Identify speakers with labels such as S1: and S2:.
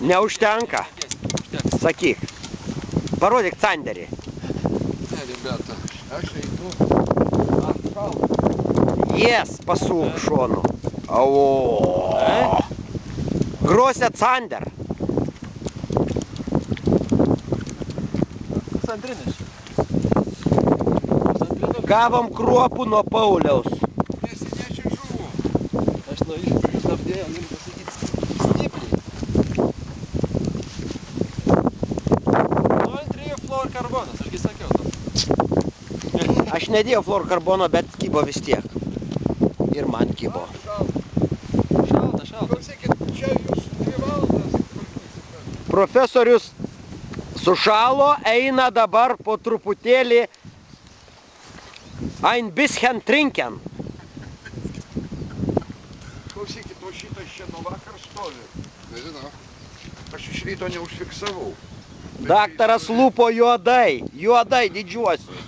S1: Neužtenka. Sakyk. Parodyk sanderį.
S2: Ne, rебята, aš einu ant kalno.
S1: Yes, pasuk šonu. O. Groset sander.
S2: Sandrinis.
S1: Gavom kruopų nuo Pauliaus.
S2: Nesinečia žuvų. Aš nuo išpūdžius apdėjau, galiu pasakyti, stipriai. 0,3 fluorkarbonas, ašgi sakiau tam.
S1: Aš nedėjau fluorkarbono, bet kybo vis tiek. Ir man kybo.
S2: Šalta.
S3: Klausykit, čia jūs 2 valandas.
S1: Profesorius sušalo, eina dabar po truputėlį ein bisschen trinken.
S3: Klausykit, o šitas čia nuo vakar stovi.
S2: Nežinau.
S3: Aš iš ryto neužfiksavau.
S1: Daktaras lupo juodai didžiuosius.